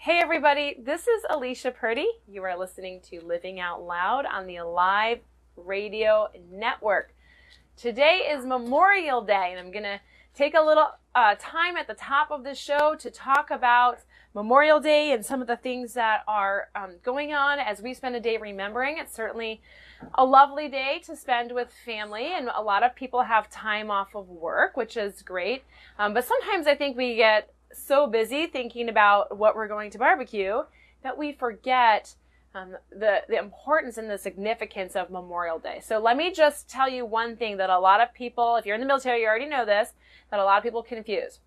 Hey everybody, this is Alicia Purdy. You are listening to Living Out Loud on the Alive Radio Network. Today is Memorial Day, and I'm going to take a little time at the top of the show to talk about Memorial Day and some of the things that are going on as we spend a day remembering. It's certainly a lovely day to spend with family, and a lot of people have time off of work, which is great. But sometimes I think we get so busy thinking about what we're going to barbecue that we forget the importance and the significance of Memorial Day. So let me just tell you one thing that a lot of people, if you're in the military, you already know this, that a lot of people confuse.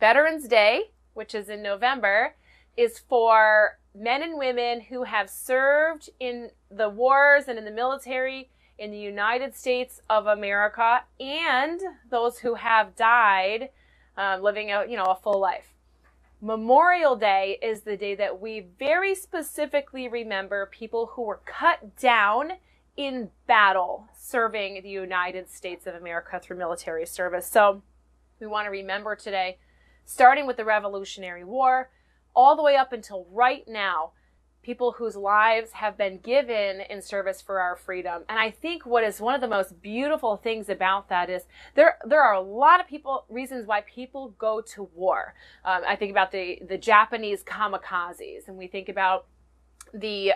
Veterans Day, which is in November, is for men and women who have served in the wars and in the military in the United States of America, and those who have died living a full life. Memorial Day is the day that we very specifically remember people who were cut down in battle serving the United States of America through military service. So we want to remember today, starting with the Revolutionary War, all the way up until right now, people whose lives have been given in service for our freedom. And I think what is one of the most beautiful things about that is there are a lot of reasons why people go to war. I think about the Japanese kamikazes, and we think about the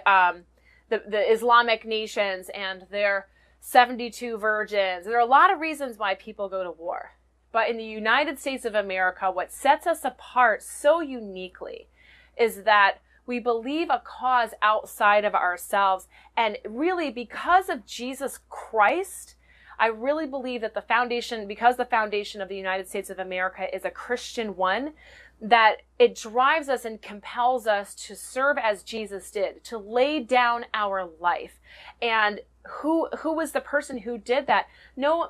Islamic nations and their 72 virgins. There are a lot of reasons why people go to war. But in the United States of America, what sets us apart so uniquely is that we believe a cause outside of ourselves. And really, because of Jesus Christ, I really believe that because the foundation of the United States of America is a Christian one, that it drives us and compels us to serve as Jesus did, to lay down our life. And who was the person who did that? No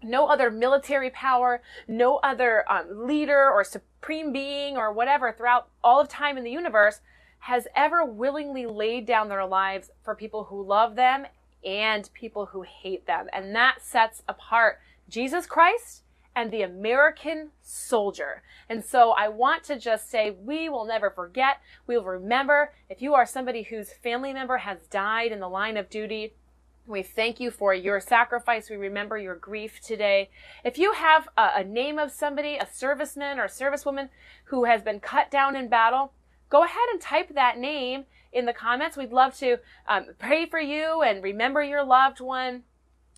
other military power, no other leader or supreme being or whatever throughout all of time in the universe has ever willingly laid down their lives for people who love them and people who hate them. And that sets apart Jesus Christ and the American soldier. And so I want to just say, we will never forget. We will remember. If you are somebody whose family member has died in the line of duty, we thank you for your sacrifice. We remember your grief today. If you have a name of somebody, a serviceman or a servicewoman who has been cut down in battle, go ahead and type that name in the comments. We'd love to pray for you and remember your loved one.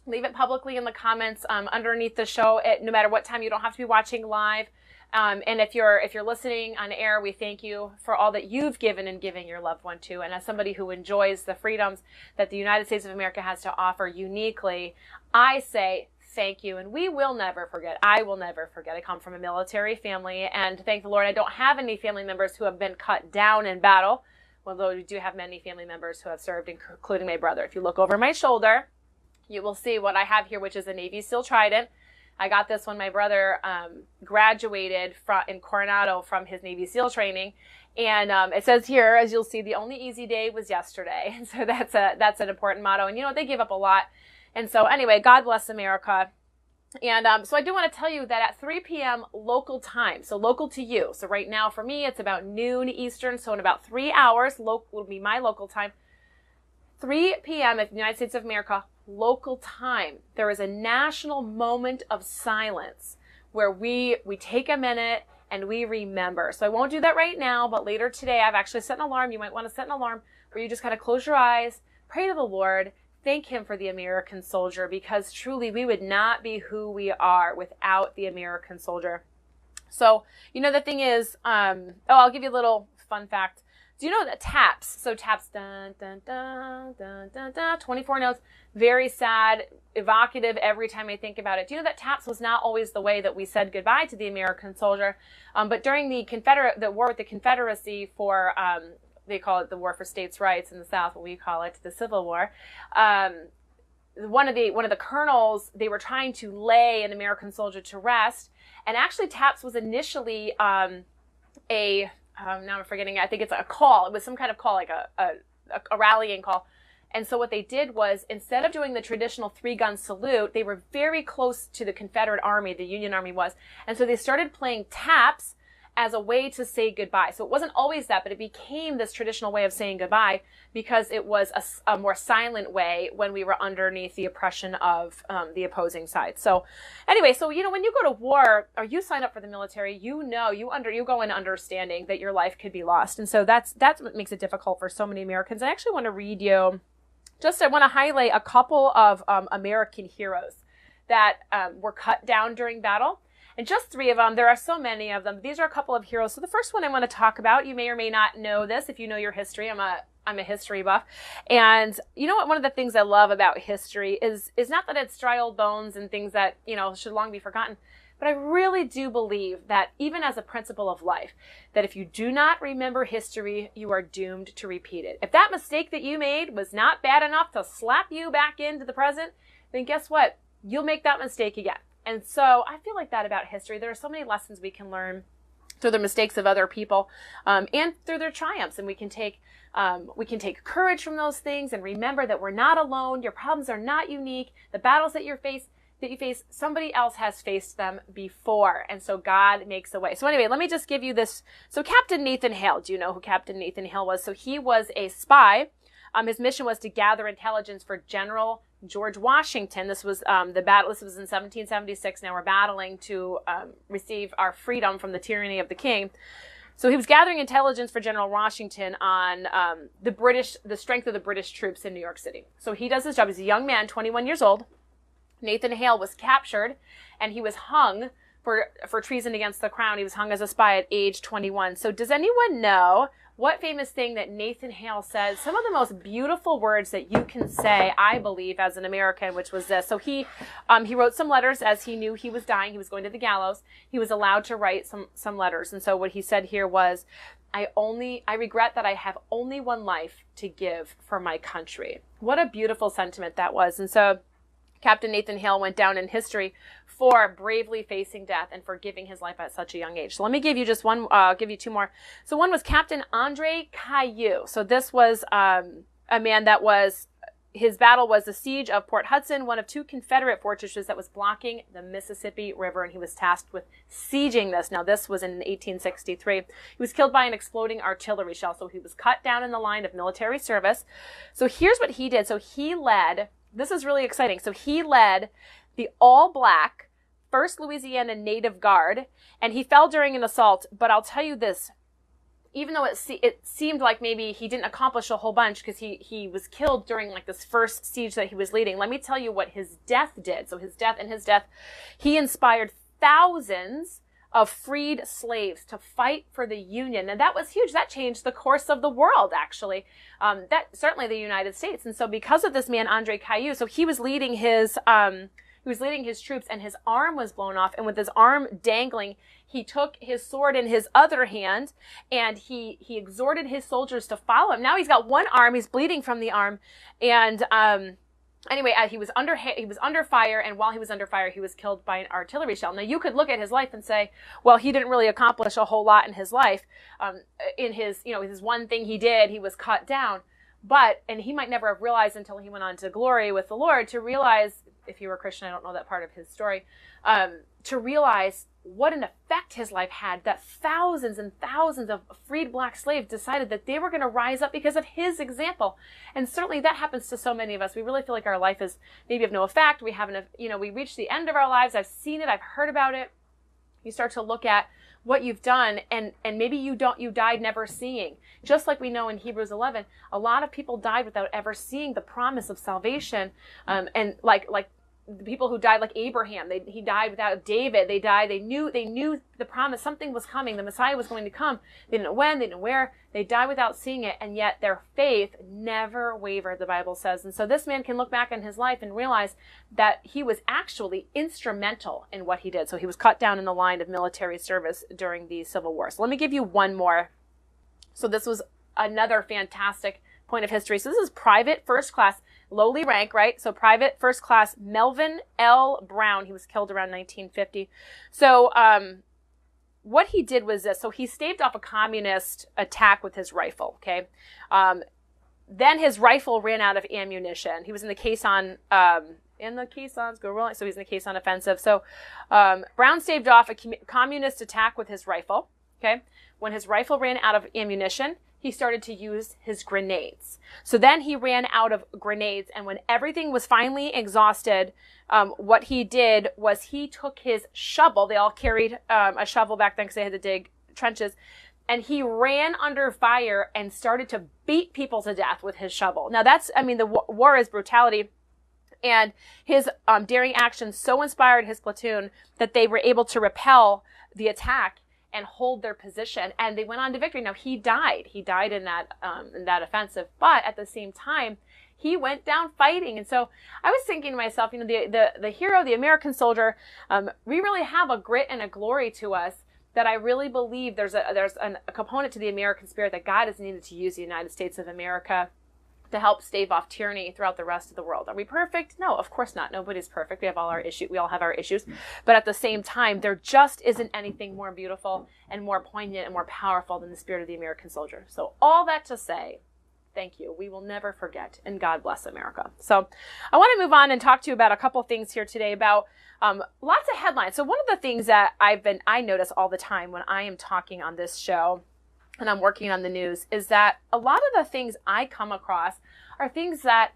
Leave it publicly in the comments underneath the show. No matter what time, you don't have to be watching live. And if you're listening on air, we thank you for all that you've given and giving your loved one to. And as somebody who enjoys the freedoms that the United States of America has to offer uniquely, I say thank you. And we will never forget. I will never forget. I come from a military family, and thank the Lord I don't have any family members who have been cut down in battle, although we do have many family members who have served, including my brother. If you look over my shoulder, you will see what I have here, which is a Navy SEAL Trident. I got this when my brother graduated in Coronado from his Navy SEAL training. And it says here, as you'll see, the only easy day was yesterday. And so that's an important motto. And they gave up a lot. And so anyway, God bless America. And so I do want to tell you that at 3 p.m. local time, so local to you. So right now for me, it's about noon Eastern. So in about 3 hours, will be my local time. 3 p.m. at the United States of America, local time, there is a national moment of silence where we take a minute and we remember. So I won't do that right now, but later today, I've actually set an alarm. You might want to set an alarm where you just kind of close your eyes, pray to the Lord, thank Him for the American soldier, because truly we would not be who we are without the American soldier. So, the thing is, I'll give you a little fun fact. Do you know that taps? So taps, dun, dun, dun, dun, dun, dun, 24 notes, very sad, evocative every time I think about it. Do you know that taps was not always the way that we said goodbye to the American soldier? But during the war with the Confederacy for, they call it the War for States' Rights in the South, but we call it the Civil War. One of the colonels, they were trying to lay an American soldier to rest, and actually taps was initially now I'm forgetting, I think it's a call. It was some kind of call, like a rallying call. And so what they did was, instead of doing the traditional 3-gun salute, they were very close to the Confederate Army, the Union Army was. And so they started playing taps as a way to say goodbye. So it wasn't always that, but it became this traditional way of saying goodbye because it was a more silent way when we were underneath the oppression of the opposing side. So anyway, so, when you go to war or you sign up for the military, you go in understanding that your life could be lost. And so that's what makes it difficult for so many Americans. I actually want to read you, I want to highlight a couple of American heroes that were cut down during battle. And just 3 of them. There are so many of them. These are a couple of heroes. So the first one I want to talk about, you may or may not know this if you know your history. I'm a history buff. And you know what? One of the things I love about history is not that it's dry old bones and things that, should long be forgotten. But I really do believe that even as a principle of life, that if you do not remember history, you are doomed to repeat it. If that mistake that you made was not bad enough to slap you back into the present, then guess what? You'll make that mistake again. And so I feel like that about history. There are so many lessons we can learn through the mistakes of other people and through their triumphs. And we can take courage from those things and remember that we're not alone. Your problems are not unique. The battles that you face, somebody else has faced them before. And so God makes a way. So anyway, let me just give you this. So Captain Nathan Hale, do you know who Captain Nathan Hale was? So he was a spy. His mission was to gather intelligence for General George Washington. This was the battle. This was in 1776. Now we're battling to receive our freedom from the tyranny of the king. So he was gathering intelligence for General Washington on the strength of the British troops in New York City. So he does his job. He's a young man, 21 years old. Nathan Hale was captured, and he was hung for treason against the crown. He was hung as a spy at age 21. So does anyone know what famous thing that Nathan Hale says? Some of the most beautiful words that you can say, I believe, as an American, which was this. So he wrote some letters as he knew he was dying. He was going to the gallows. He was allowed to write some letters. And so what he said here was, I regret that I have only one life to give for my country. What a beautiful sentiment that was. And so Captain Nathan Hale went down in history for bravely facing death and for giving his life at such a young age. So let me give you just one, I'll give you 2 more. So one was Captain Andre Caillou. So this was a man that his battle was the siege of Port Hudson, one of 2 Confederate fortresses that was blocking the Mississippi River, and he was tasked with sieging this. Now this was in 1863. He was killed by an exploding artillery shell, so he was cut down in the line of military service. So here's what he did. So he led, this is really exciting. So he led the all-black 1st Louisiana Native Guard, and he fell during an assault. But I'll tell you this, even though it seemed like maybe he didn't accomplish a whole bunch because he was killed during like this first siege that he was leading, let me tell you what his death did. So his death, he inspired thousands of freed slaves to fight for the Union. And that was huge. That changed the course of the world, actually. That certainly the United States. And so because of this man, Andre Caillou, so he was leading his troops, and his arm was blown off. And with his arm dangling, he took his sword in his other hand, and he exhorted his soldiers to follow him. Now he's got one arm. He's bleeding from the arm. And anyway, he was under fire, and while he was under fire, he was killed by an artillery shell. Now, you could look at his life and say, well, he didn't really accomplish a whole lot in his life. In his one thing he did, he was cut down. And he might never have realized until he went on to glory with the Lord to realize, if he were a Christian, I don't know that part of his story, to realize what an effect his life had, that thousands and thousands of freed black slaves decided that they were going to rise up because of his example. And certainly that happens to so many of us. We really feel like our life is maybe of no effect. We haven't, we reached the end of our lives. I've seen it. I've heard about it. You start to look at what you've done, and maybe you died never seeing. Just like we know in Hebrews 11, a lot of people died without ever seeing the promise of salvation. And like the people who died, like Abraham, he died without David. They knew the promise, something was coming, the Messiah was going to come. They didn't know when, they didn't know where. They died without seeing it, and yet their faith never wavered, the Bible says. And so this man can look back on his life and realize that he was actually instrumental in what he did. So he was cut down in the line of military service during the Civil War. So let me give you one more. So this was another fantastic point of history. So this is Private First Class, lowly rank, right? So Private First Class Melvin L. Brown. He was killed around 1950. So what he did was this. So he staved off a communist attack with his rifle, okay? Then his rifle ran out of ammunition. He was in the caisson, caissons go rolling. So he's in the caisson offensive. So Brown staved off a communist attack with his rifle. okay? When his rifle ran out of ammunition, he started to use his grenades. So then he ran out of grenades, and when everything was finally exhausted, what he did was he took his shovel. They all carried a shovel back then because they had to dig trenches. And he ran under fire and started to beat people to death with his shovel. Now the war is brutality. And his daring actions so inspired his platoon that they were able to repel the attack and hold their position. And they went on to victory. Now, he died. He died in that offensive. But at the same time, he went down fighting. And so I was thinking to myself, the hero, the American soldier, we really have a grit and a glory to us that I really believe there's a component to the American spirit that God has needed to use the United States of America to help stave off tyranny throughout the rest of the world. Are we perfect? No, of course not. Nobody's perfect. We have all our issues. We all have our issues. But at the same time, there just isn't anything more beautiful and more poignant and more powerful than the spirit of the American soldier. So all that to say, thank you. We will never forget, and God bless America. So I want to move on and talk to you about a couple things here today about lots of headlines. So one of the things that I notice all the time when I am talking on this show and I'm working on the news is that a lot of the things I come across are things that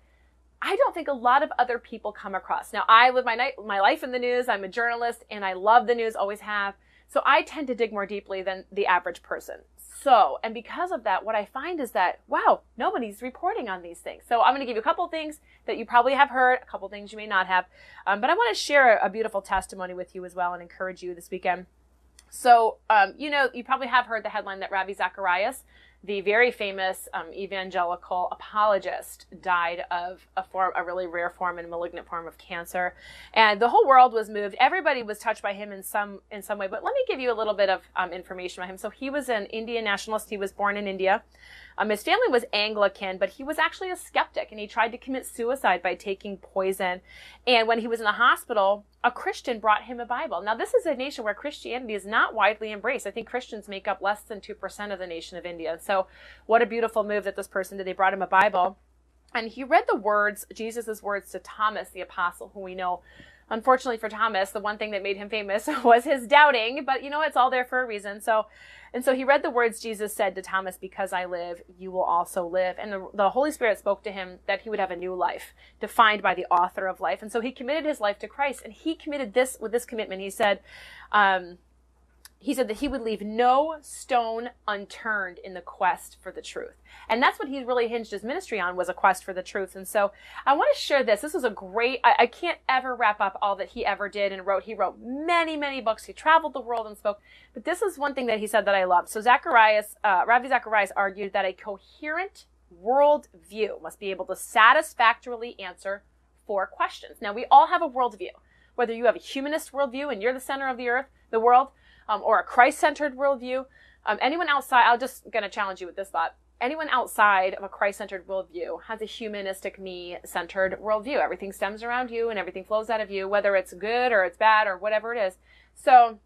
I don't think a lot of other people come across. Now, I live my life in the news. I'm a journalist and I love the news, always have. So I tend to dig more deeply than the average person. And because of that, what I find is that, wow, nobody's reporting on these things. So I'm going to give you a couple things that you probably have heard, a couple things you may not have. But I want to share a beautiful testimony with you as well and encourage you this weekend. So, you probably have heard the headline that Ravi Zacharias, the very famous evangelical apologist, died of a really rare form and malignant form of cancer. And the whole world was moved. Everybody was touched by him in some way. But let me give you a little bit of information about him. So he was an Indian nationalist. He was born in India. His family was Anglican, but he was actually a skeptic, and he tried to commit suicide by taking poison. And when he was in the hospital, a Christian brought him a Bible. Now, this is a nation where Christianity is not widely embraced. I think Christians make up less than 2% of the nation of India. So what a beautiful move that this person did. They brought him a Bible. And he read the words, Jesus' words to Thomas, the apostle, who we know, unfortunately for Thomas, the one thing that made him famous was his doubting. But, it's all there for a reason. So he read the words Jesus said to Thomas, because I live, you will also live. And the Holy Spirit spoke to him that he would have a new life defined by the author of life. And so he committed his life to Christ. And he committed this with this commitment. He said that he would leave no stone unturned in the quest for the truth. And that's what he really hinged his ministry on, was a quest for the truth. And so I want to share this. This was a great, I can't ever wrap up all that he ever did and wrote. He wrote many, many books. He traveled the world and spoke. But this is one thing that he said that I loved. So Ravi Zacharias argued that a coherent worldview must be able to satisfactorily answer 4 questions. Now, we all have a worldview. Whether you have a humanist worldview and you're the center of the world, or a Christ-centered worldview. Anyone outside, I'm just going to challenge you with this thought. Anyone outside of a Christ-centered worldview has a humanistic, me-centered worldview. Everything stems around you and everything flows out of you, whether it's good or it's bad or whatever it is. So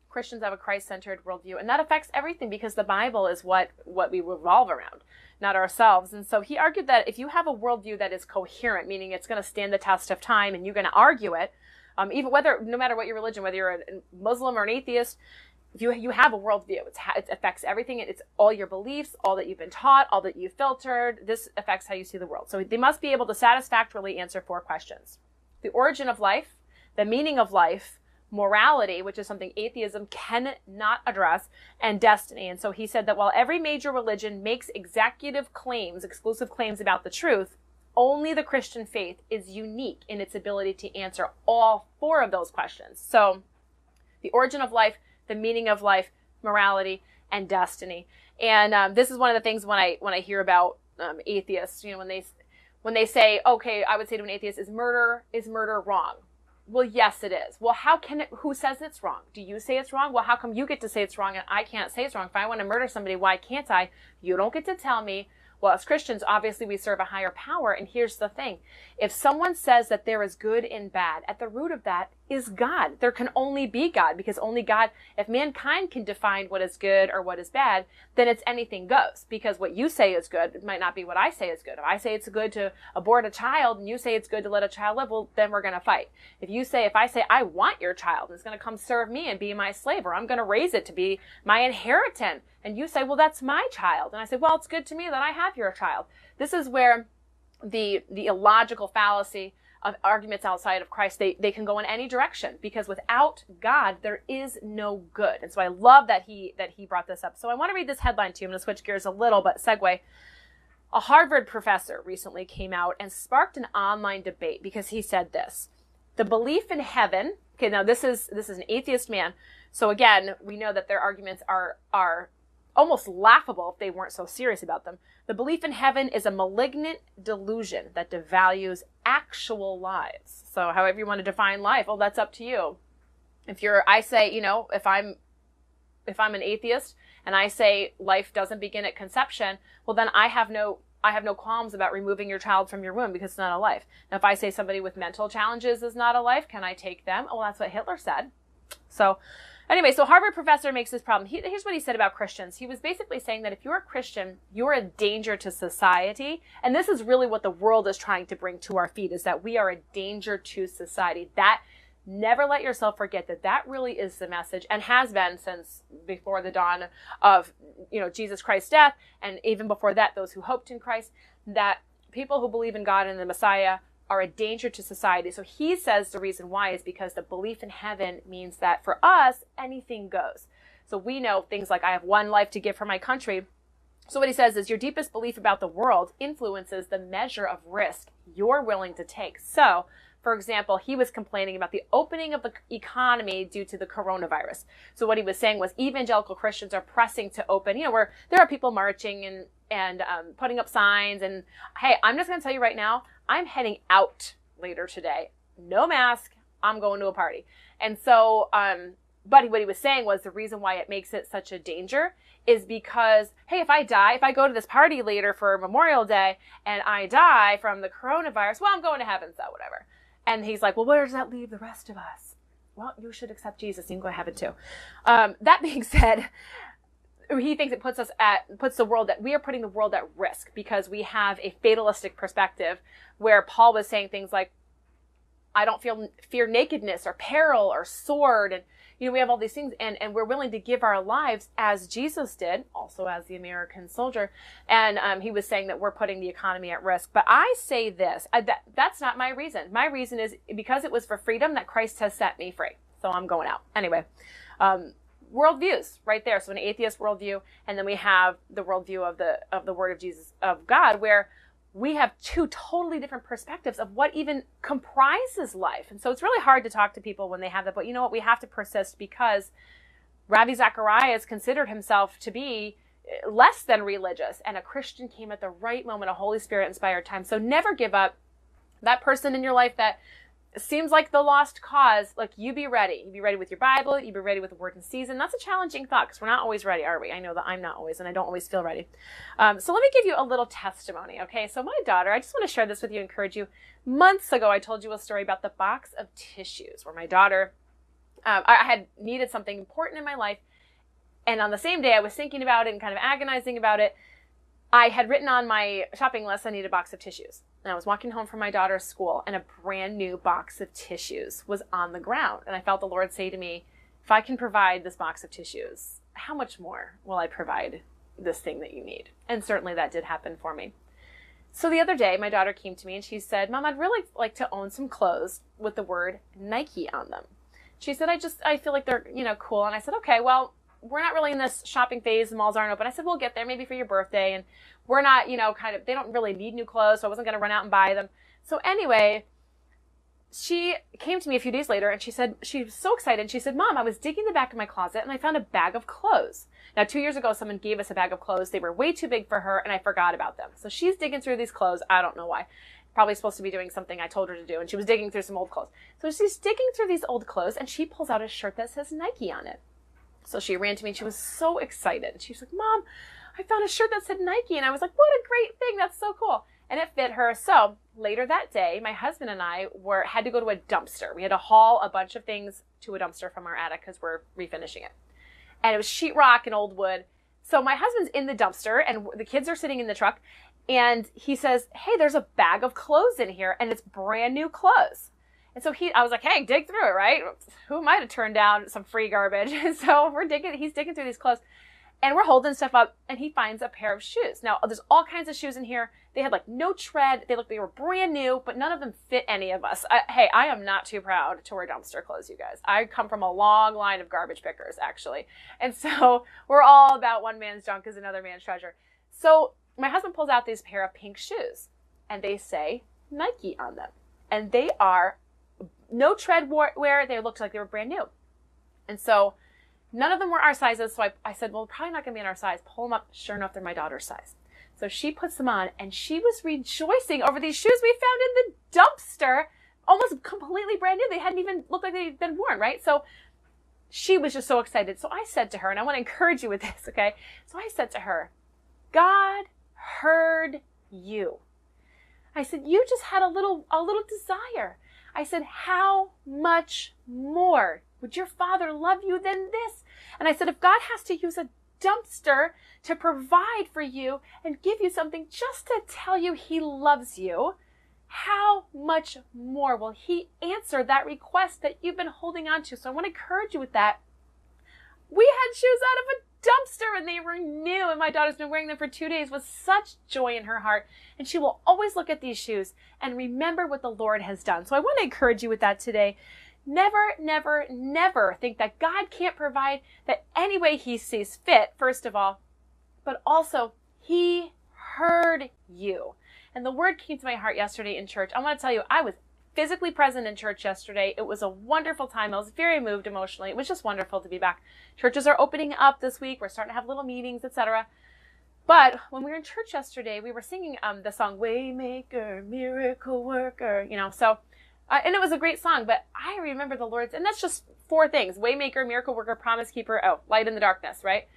Christians have a Christ-centered worldview, and that affects everything because the Bible is what we revolve around, not ourselves. And so he argued that if you have a worldview that is coherent, meaning it's going to stand the test of time and you're going to argue it, no matter what your religion, whether you're a Muslim or an atheist, if you have a worldview, it affects everything. It's all your beliefs, all that you've been taught, all that you've filtered. This affects how you see the world. So they must be able to satisfactorily answer 4 questions: the origin of life, the meaning of life, morality, which is something atheism cannot address, and destiny. And so he said that while every major religion makes exclusive claims about the truth, only the Christian faith is unique in its ability to answer all 4 of those questions. So the origin of life, the meaning of life, morality, and destiny. And this is one of the things when I hear about atheists, when they say, okay, I would say to an atheist, is murder wrong? Well, yes, it is. Well, who says it's wrong? Do you say it's wrong? Well, how come you get to say it's wrong and I can't say it's wrong? If I want to murder somebody, why can't I? You don't get to tell me. Well, as Christians, obviously we serve a higher power. And here's the thing. If someone says that there is good and bad, at the root of that is God. There can only be God, because only God, if mankind can define what is good or what is bad, then it's anything goes. Because what you say is good, it might not be what I say is good. If I say it's good to abort a child and you say it's good to let a child live, well, then we're going to fight. If I say I want your child and it's going to come serve me and be my slave, or I'm going to raise it to be my inheritance, and you say, well, that's my child. And I say, well, it's good to me that I have your child. This is where the illogical fallacy of arguments outside of Christ, they can go in any direction, because without God, there is no good. And so I love that he brought this up. So I want to read this headline to you. I'm going to switch gears a little, but segue. A Harvard professor recently came out and sparked an online debate because he said this: the belief in heaven. Okay, now this is an atheist man. So again, we know that their arguments are almost laughable if they weren't so serious about them. The belief in heaven is a malignant delusion that devalues actual lives. So however you want to define life, well, that's up to you. If I'm an atheist and I say life doesn't begin at conception, well, then I have no qualms about removing your child from your womb, because it's not a life. Now, if I say somebody with mental challenges is not a life, can I take them? Oh, well, that's what Hitler said. So anyway, so Harvard professor makes this problem. Here's what he said about Christians. He was basically saying that if you're a Christian, you're a danger to society. And this is really what the world is trying to bring to our feet, is that we are a danger to society. That, never let yourself forget that really is the message, and has been since before the dawn of, Jesus Christ's death. And even before that, those who hoped in Christ, that people who believe in God and the Messiah are a danger to society. So he says the reason why is because the belief in heaven means that for us, anything goes. So we know things like, I have one life to give for my country. So what he says is your deepest belief about the world influences the measure of risk you're willing to take. So, for example, he was complaining about the opening of the economy due to the coronavirus. So what he was saying was evangelical Christians are pressing to open, where there are people marching and putting up signs. And hey, I'm just going to tell you right now, I'm heading out later today. No mask. I'm going to a party. And so, but what he was saying was the reason why it makes it such a danger is because, hey, if I go to this party later for Memorial Day and I die from the coronavirus, well, I'm going to heaven, so whatever. And he's like, well, where does that leave the rest of us? Well, you should accept Jesus. You can go to heaven too. That being said, he thinks it puts the world we are putting the world at risk, because we have a fatalistic perspective where Paul was saying things like, I don't fear nakedness or peril or sword. And, we have all these things, and we're willing to give our lives as Jesus did, also as the American soldier. And he was saying that we're putting the economy at risk. But I say this, that's not my reason. My reason is because it was for freedom that Christ has set me free. So I'm going out. Anyway, worldviews right there. So an atheist worldview, and then we have the worldview of the Word of Jesus, of God, where we have two totally different perspectives of what even comprises life. And so it's really hard to talk to people when they have that. But you know what? We have to persist, because Ravi Zacharias considered himself to be less than religious. And a Christian came at the right moment, a Holy Spirit inspired time. So never give up. That person in your life that seems like the lost cause, like, you be ready. You be ready with your Bible. You be ready with the Word in season. That's a challenging thought, because we're not always ready, are we? I know that I'm not always, and I don't always feel ready. So let me give you a little testimony, okay? So my daughter, I just want to share this with you, encourage you. Months ago, I told you a story about the box of tissues, where my daughter, I had needed something important in my life, and on the same day I was thinking about it and kind of agonizing about it. I had written on my shopping list I needed a box of tissues. And I was walking home from my daughter's school, and a brand new box of tissues was on the ground. And I felt the Lord say to me, if I can provide this box of tissues, how much more will I provide this thing that you need? And certainly that did happen for me. So the other day, my daughter came to me and she said, Mom, I'd really like to own some clothes with the word Nike on them. She said, I feel like they're, cool. And I said, okay, well, we're not really in this shopping phase. The malls aren't open. I said, we'll get there maybe for your birthday. And we're not, they don't really need new clothes. So I wasn't going to run out and buy them. So anyway, she came to me a few days later and she said, she was so excited. She said, Mom, I was digging the back of my closet and I found a bag of clothes. Now, 2 years ago, someone gave us a bag of clothes. They were way too big for her and I forgot about them. So she's digging through these clothes. I don't know why. Probably supposed to be doing something I told her to do. And she was digging through some old clothes. So she's digging through these old clothes and she pulls out a shirt that says Nike on it. So she ran to me and she was so excited. She was like, Mom, I found a shirt that said Nike. And I was like, what a great thing. That's so cool. and it fit her. So later that day, my husband and I had to go to a dumpster. We had to haul a bunch of things to a dumpster from our attic because we're refinishing it. And it was sheetrock and old wood. So my husband's in the dumpster and the kids are sitting in the truck. And he says, hey, there's a bag of clothes in here and it's brand new clothes. And so I was like, hey, dig through it, right? Who might have turned down some free garbage? And so he's digging through these clothes and we're holding stuff up and he finds a pair of shoes. Now, there's all kinds of shoes in here. They had like no tread. They looked, they were brand new, but none of them fit any of us. I am not too proud to wear dumpster clothes, you guys. I come from a long line of garbage pickers, actually. And so we're all about one man's junk is another man's treasure. So my husband pulls out these pair of pink shoes and they say Nike on them. And they are no tread wear. They looked like they were brand new. And so none of them were our sizes. So I said, well, probably not going to be in our size. Pull them up. Sure enough, they're my daughter's size. So she puts them on and she was rejoicing over these shoes we found in the dumpster, almost completely brand new. They hadn't even looked like they'd been worn, right? So she was just so excited. So I said to her, and I want to encourage you with this, okay? So I said to her, God heard you. I said, you just had a little desire. I said, how much more would your Father love you than this? And I said, if God has to use a dumpster to provide for you and give you something just to tell you he loves you, how much more will he answer that request that you've been holding on to? So I want to encourage you with that. We had shoes out of a dumpster and they were new, and my daughter's been wearing them for 2 days with such joy in her heart, and she will always look at these shoes and remember what the Lord has done. So I want to encourage you with that today. Never, never, never think that God can't provide that any way he sees fit, first of all, but also he heard you. And the word came to my heart yesterday in church. I want to tell you, I was physically present in church yesterday. It was a wonderful time. I was very moved emotionally. It was just wonderful to be back. Churches are opening up this week. We're starting to have little meetings, etc. But when we were in church yesterday, we were singing the song, Waymaker, Miracle Worker, and it was a great song, but I remember the Lord's, and that's just 4 things: Waymaker, Miracle Worker, Promise Keeper, Light in the Darkness, right?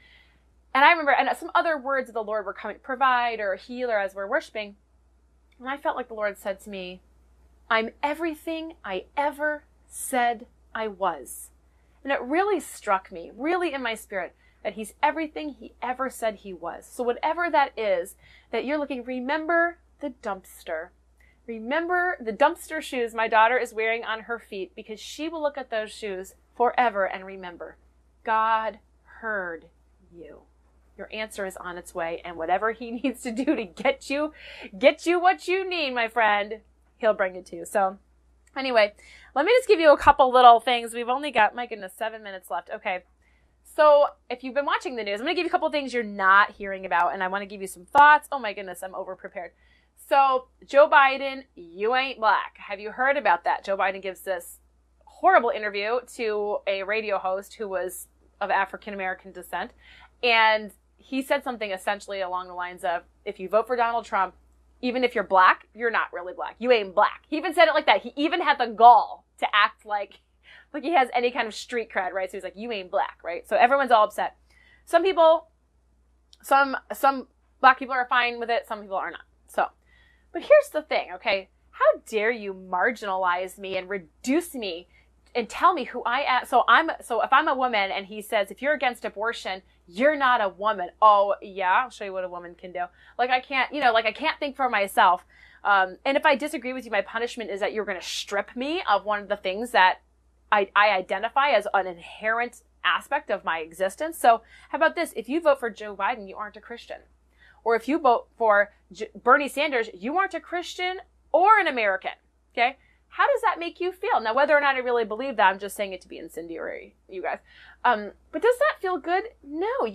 And I remember, and some other words of the Lord were coming, Provider, Healer, as we're worshiping. And I felt like the Lord said to me, I'm everything I ever said I was. And it really struck me, really in my spirit, that he's everything he ever said he was. So whatever that is that you're looking, remember the dumpster. Remember the dumpster shoes my daughter is wearing on her feet, because she will look at those shoes forever and remember, God heard you. Your answer is on its way, and whatever he needs to do to get you what you need, my friend, he'll bring it to you. So anyway, let me just give you a couple little things. We've only got, my goodness, 7 minutes left. Okay. So if you've been watching the news, I'm going to give you a couple things you're not hearing about, and I want to give you some thoughts. Oh my goodness, I'm over-prepared. So Joe Biden, you ain't black. Have you heard about that? Joe Biden gives this horrible interview to a radio host who was of African-American descent. And he said something essentially along the lines of, if you vote for Donald Trump, even if you're black, you're not really black. You ain't black. He even said it like that. He even had the gall to act like he has any kind of street cred, right? So he's like, you ain't black, right? So everyone's all upset. Some people, some black people are fine with it. Some people are not. So, but here's the thing, okay? How dare you marginalize me and reduce me and tell me who I am? So if I'm a woman and he says, if you're against abortion, you're not a woman. Oh yeah, I'll show you what a woman can do. Like I can't think for myself. And if I disagree with you, my punishment is that you're going to strip me of one of the things that I identify as an inherent aspect of my existence. So how about this? If you vote for Joe Biden, you aren't a Christian. Or if you vote for Bernie Sanders, you aren't a Christian or an American. Okay? How does that make you feel? Now, whether or not I really believe that, I'm just saying it to be incendiary, you guys. But does that feel good? No.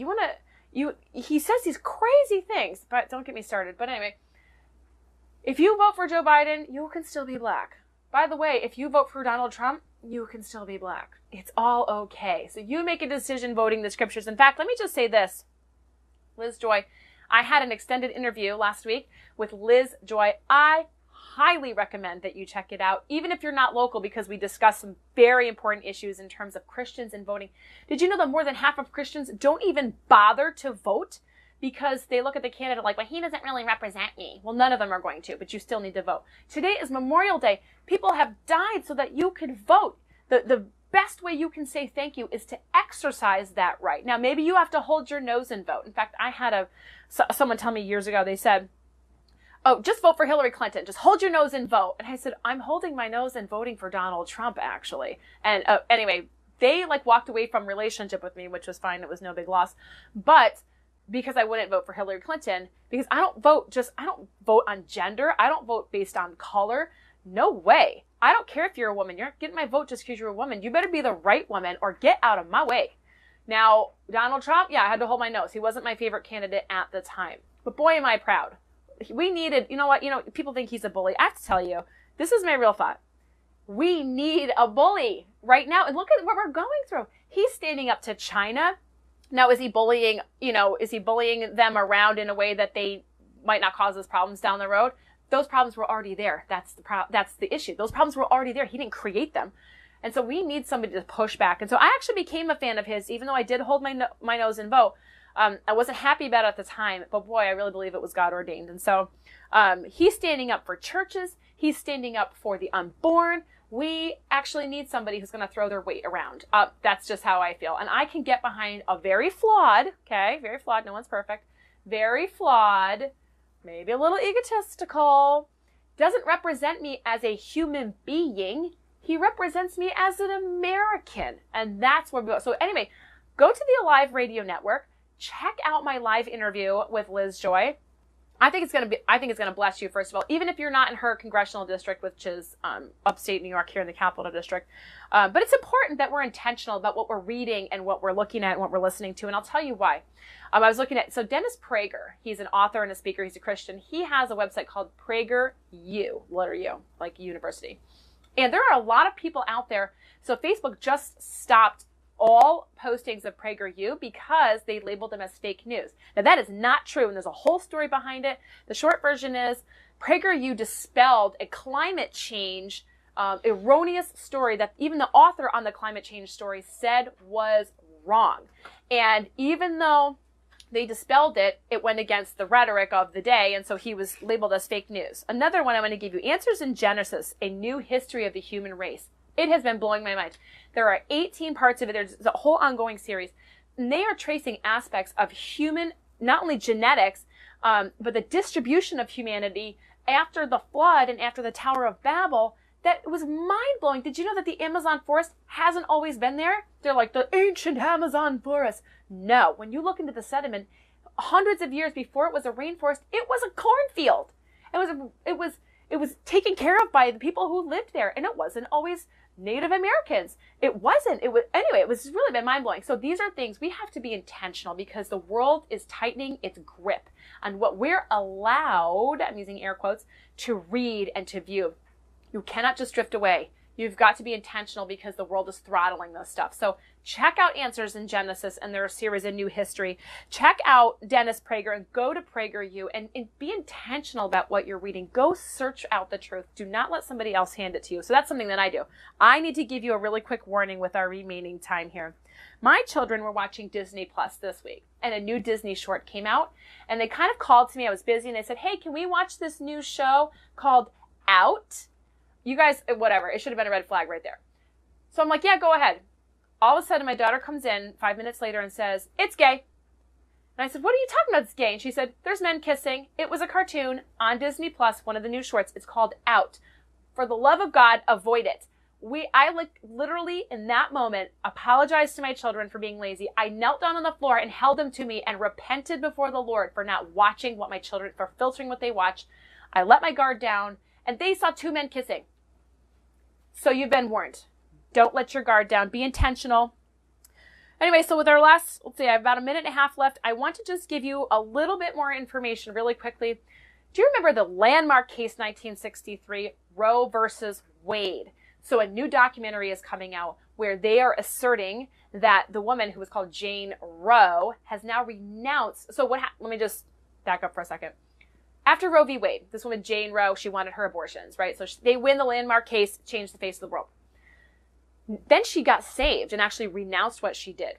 He says these crazy things, but don't get me started. But anyway, if you vote for Joe Biden, you can still be black. By the way, if you vote for Donald Trump, you can still be black. It's all okay. So you make a decision voting the scriptures. In fact, let me just say this. Liz Joy, I had an extended interview last week with Liz Joy. I highly recommend that you check it out, even if you're not local, because we discuss some very important issues in terms of Christians and voting. Did you know that more than half of Christians don't even bother to vote? because they look at the candidate like, well, he doesn't really represent me. Well, none of them are going to, but you still need to vote. Today is Memorial Day. People have died so that you could vote. The best way you can say thank you is to exercise that right. Now, maybe you have to hold your nose and vote. In fact, I had someone tell me years ago, they said, oh, just vote for Hillary Clinton. Just hold your nose and vote. And I said, I'm holding my nose and voting for Donald Trump, actually. And anyway, they walked away from relationship with me, which was fine. It was no big loss. But because I wouldn't vote for Hillary Clinton, because I don't vote on gender. I don't vote based on color. No way. I don't care if you're a woman. You're not getting my vote just because you're a woman. You better be the right woman or get out of my way. Now, Donald Trump, yeah, I had to hold my nose. He wasn't my favorite candidate at the time. But boy, am I proud. We needed, you know what, people think he's a bully. I have to tell you, this is my real thought. We need a bully right now. And look at what we're going through. He's standing up to China. Now, is he bullying them around in a way that they might not cause us problems down the road? Those problems were already there. That's the issue. Those problems were already there. He didn't create them. And so we need somebody to push back. And so I actually became a fan of his, even though I did hold my nose and vote. I wasn't happy about it at the time, but boy, I really believe it was God ordained. And so he's standing up for churches. He's standing up for the unborn. We actually need somebody who's going to throw their weight around. That's just how I feel. And I can get behind a very flawed, no one's perfect, very flawed, maybe a little egotistical, doesn't represent me as a human being. He represents me as an American. And that's where we go. So anyway, go to the Alive Radio Network. Check out my live interview with Liz Joy. I think it's going to bless you, first of all, even if you're not in her congressional district, which is upstate New York here in the Capital District. But it's important that we're intentional about what we're reading and what we're looking at and what we're listening to. And I'll tell you why. I was looking at, so Dennis Prager, he's an author and a speaker. He's a Christian. He has a website called PragerU, letter U, like university. And there are a lot of people out there. So Facebook just stopped all postings of PragerU because they labeled them as fake news. Now that is not true, and there's a whole story behind it. The short version is PragerU dispelled a climate change erroneous story that even the author on the climate change story said was wrong. And even though they dispelled it, it went against the rhetoric of the day, and so he was labeled as fake news. Another one I'm going to give you, Answers in Genesis, A New History of the Human Race. It has been blowing my mind. There are 18 parts of it. There's a whole ongoing series. And they are tracing aspects of human, not only genetics, but the distribution of humanity after the flood and after the Tower of Babel. That was mind-blowing. Did you know that the Amazon forest hasn't always been there? They're like the ancient Amazon forest. No. When you look into the sediment, hundreds of years before it was a rainforest, it was a cornfield. It was taken care of by the people who lived there, and it wasn't always Native Americans. It was really been mind-blowing. So these are things we have to be intentional because the world is tightening its grip on what we're allowed, I'm using air quotes, to read and to view. You cannot just drift away. You've got to be intentional because the world is throttling this stuff. So check out Answers in Genesis and their series, A New History. Check out Dennis Prager and go to PragerU and be intentional about what you're reading. Go search out the truth. Do not let somebody else hand it to you. So that's something that I do. I need to give you a really quick warning with our remaining time here. My children were watching Disney Plus this week and a new Disney short came out and they kind of called to me. I was busy and they said, hey, can we watch this new show called Out? You guys, whatever. It should have been a red flag right there. So I'm like, yeah, go ahead. All of a sudden, my daughter comes in 5 minutes later and says, it's gay. And I said, what are you talking about? It's gay. And she said, there's men kissing. It was a cartoon on Disney Plus, one of the new shorts. It's called Out. For the love of God, avoid it. I literally in that moment apologized to my children for being lazy. I knelt down on the floor and held them to me and repented before the Lord for not watching what my children, for filtering what they watch. I let my guard down and they saw two men kissing. So you've been warned. Don't let your guard down. Be intentional. Anyway, so with our last, let's see, I have about a minute and a half left. I want to just give you a little bit more information really quickly. Do you remember the landmark case 1963, Roe versus Wade? So a new documentary is coming out where they are asserting that the woman who was called Jane Roe has now renounced. So let me just back up for a second. After Roe v. Wade, this woman, Jane Roe, she wanted her abortions, right? So they win the landmark case, changed the face of the world. Then she got saved and actually renounced what she did.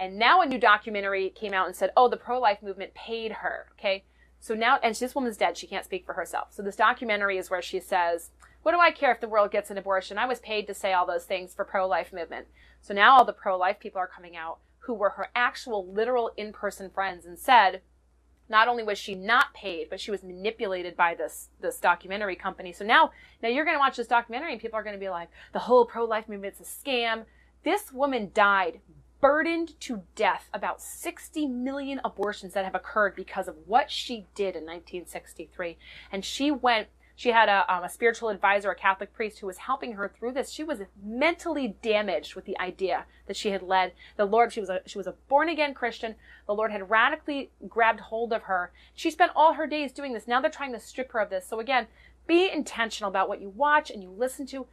And now a new documentary came out and said, oh, the pro-life movement paid her, okay? So now, and this woman's dead. She can't speak for herself. So this documentary is where she says, what do I care if the world gets an abortion? I was paid to say all those things for pro-life movement. So now all the pro-life people are coming out who were her actual literal in-person friends and said, not only was she not paid, but she was manipulated by this documentary company. So now you're going to watch this documentary and people are going to be like, the whole pro-life movement's a scam. This woman died burdened to death about 60 million abortions that have occurred because of what she did in 1963. And she had a spiritual advisor, a Catholic priest who was helping her through this. She was mentally damaged with the idea that she had led the Lord. She was a born again Christian. The Lord had radically grabbed hold of her. She spent all her days doing this. Now they're trying to strip her of this. So again, be intentional about what you watch and you listen to.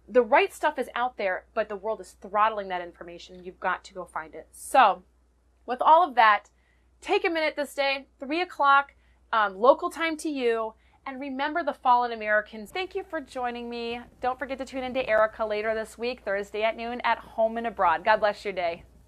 The right stuff is out there, but the world is throttling that information. You've got to go find it. So with all of that, take a minute this day, 3 o'clock, local time to you, and remember the fallen Americans. Thank you for joining me. Don't forget to tune into Erica later this week, Thursday at noon at Home and Abroad. God bless your day.